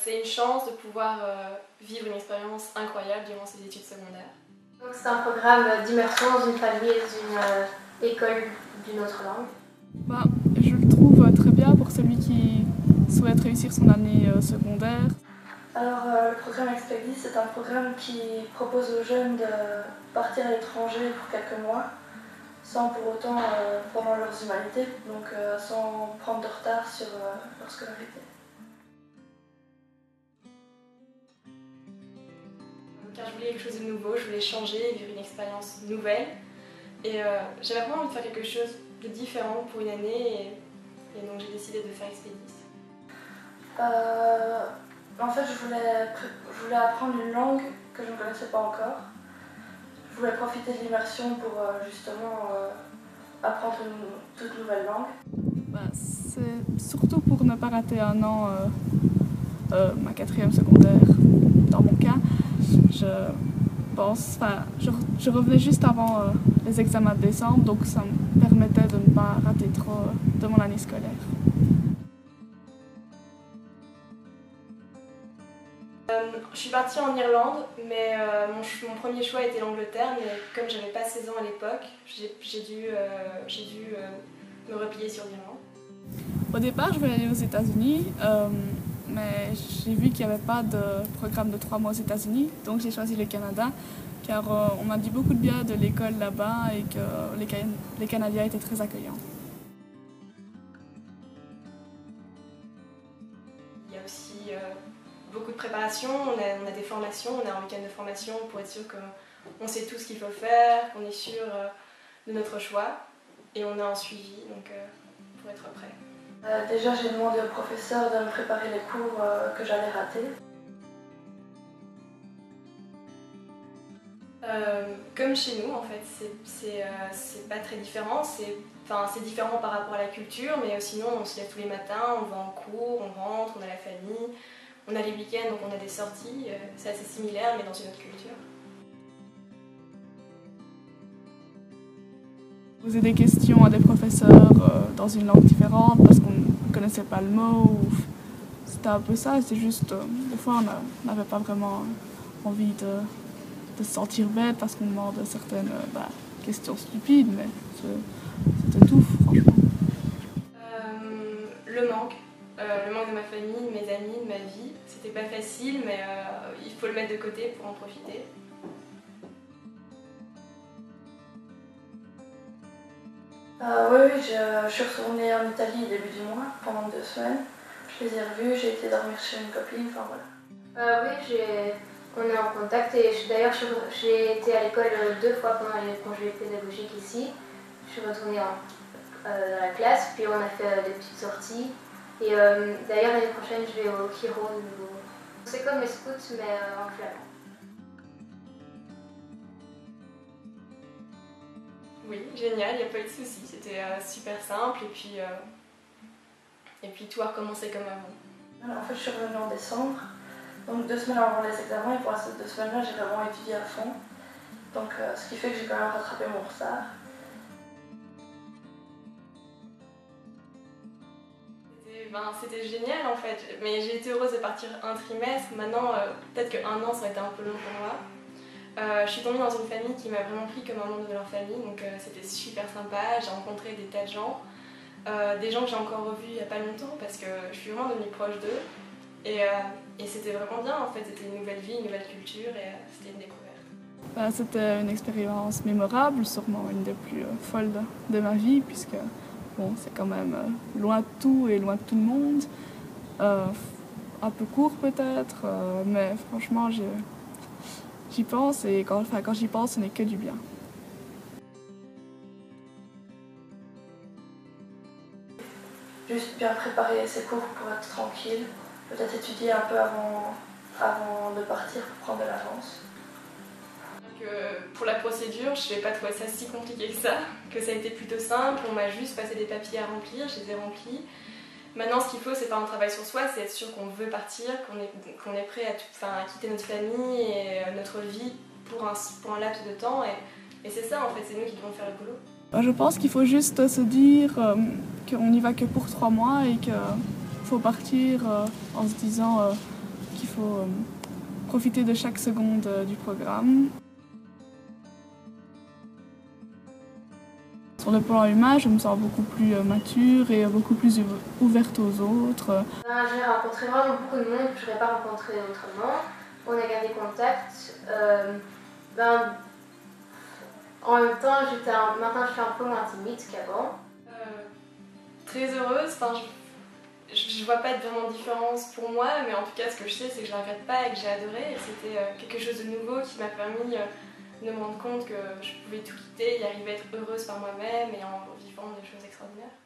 c'est une chance de pouvoir vivre une expérience incroyable durant ses études secondaires. Donc c'est un programme d'immersion dans une famille et dans une école d'une autre langue. Je le trouve très bien pour celui qui souhaite réussir son année secondaire. Alors le programme Expedis, c'est un programme qui propose aux jeunes de partir à l'étranger pour quelques mois, sans pour autant pendant leurs humanités, donc sans prendre de retard sur leur scolarité. Car je voulais quelque chose de nouveau, je voulais changer, vivre une expérience nouvelle. Et j'avais vraiment envie de faire quelque chose de différent pour une année, et donc j'ai décidé de faire Expedis. En fait, je voulais apprendre une langue que je ne connaissais pas encore. Je voulais profiter de l'immersion pour justement apprendre une toute nouvelle langue. C'est surtout pour ne pas rater un an, ma 4e secondaire. Dans mon cas, je revenais juste avant les examens de décembre, donc ça me permettait de ne pas rater trop de mon année scolaire. Je suis partie en Irlande, mais mon premier choix était l'Angleterre, mais comme j'avais pas 16 ans à l'époque, j'ai dû me replier sur l'Irlande. Au départ, je voulais aller aux États-Unis, mais j'ai vu qu'il n'y avait pas de programme de 3 mois aux États-Unis, donc j'ai choisi le Canada, car on m'a dit beaucoup de bien de l'école là-bas et que les Canadiens étaient très accueillants. Il y a aussi beaucoup de préparation, on a des formations, on a un week-end de formation pour être sûr qu'on sait tout ce qu'il faut faire, qu'on est sûr de notre choix, et on a un suivi donc, pour être prêt. Déjà, j'ai demandé au professeur de me préparer les cours que j'allais rater. Comme chez nous, en fait, c'est pas très différent. C'est différent par rapport à la culture, mais sinon on se lève tous les matins, on va en cours, on rentre, on a la famille, on a les week-ends, donc on a des sorties. C'est assez similaire, mais dans une autre culture. Poser des questions à des professeurs dans une langue différente parce qu'on ne connaissait pas le mot. C'était un peu ça, c'est juste, des fois on n'avait pas vraiment envie de se sentir bête parce qu'on demande certaines questions stupides, mais c'était tout, franchement. Le manque de ma famille, de mes amis, de ma vie, c'était pas facile, mais il faut le mettre de côté pour en profiter. Oui, je suis retournée en Italie début du mois, pendant 2 semaines. Je les ai revus, j'ai été dormir chez une copine, enfin voilà. Oui, on est en contact et d'ailleurs j'ai été à l'école 2 fois pendant les congés pédagogiques ici. Je suis retournée dans la classe, puis on a fait des petites sorties. Et d'ailleurs l'année prochaine je vais au Kiro de nouveau. C'est comme les scouts mais en flamand. Oui, génial, il n'y a pas eu de soucis, c'était super simple et puis tout a recommencé comme avant. Alors, en fait, je suis revenue en décembre, donc 2 semaines avant les examens, et pour ces 2 semaines-là, j'ai vraiment étudié à fond. Donc, ce qui fait que j'ai quand même rattrapé mon retard. C'était génial en fait, mais j'ai été heureuse de partir un trimestre. Maintenant, peut-être qu'1 an ça aurait été un peu long pour moi. Je suis tombée dans une famille qui m'a vraiment pris comme un membre de leur famille, donc c'était super sympa. J'ai rencontré des tas de gens, des gens que j'ai encore revus il n'y a pas longtemps parce que je suis vraiment devenue proche d'eux. Et c'était vraiment bien en fait, c'était une nouvelle vie, une nouvelle culture et c'était une découverte. C'était une expérience mémorable, sûrement une des plus folles de ma vie, puisque bon, c'est quand même loin de tout et loin de tout le monde. Un peu court peut-être, mais franchement j'y pense et quand j'y pense, ce n'est que du bien. Juste bien préparer ses cours pour être tranquille, peut-être étudier un peu avant de partir pour prendre de l'avance. Pour la procédure, je n'ai pas trouvé ça si compliqué que ça a été plutôt simple. On m'a juste passé des papiers à remplir, je les ai remplis. Maintenant, ce qu'il faut, c'est faire un travail sur soi, c'est être sûr qu'on veut partir, qu'on est prêt à quitter notre famille et notre vie pour un laps de temps. Et c'est ça, en fait, c'est nous qui devons faire le boulot. Je pense qu'il faut juste se dire qu'on n'y va que pour 3 mois et qu'il faut partir en se disant qu'il faut profiter de chaque seconde du programme. Sur le plan humain, je me sens beaucoup plus mature et beaucoup plus ouverte aux autres. J'ai rencontré vraiment beaucoup de monde que je n'aurais pas rencontré autrement. On a gardé contact. En même temps, maintenant je suis un peu moins timide qu'avant. Très heureuse, je vois pas de vraiment différence pour moi, mais en tout cas ce que je sais c'est que je ne regrette pas et que j'ai adoré. Et c'était quelque chose de nouveau qui m'a permis de me rendre compte que je pouvais tout quitter et arriver à être heureuse par moi-même et en vivant des choses extraordinaires.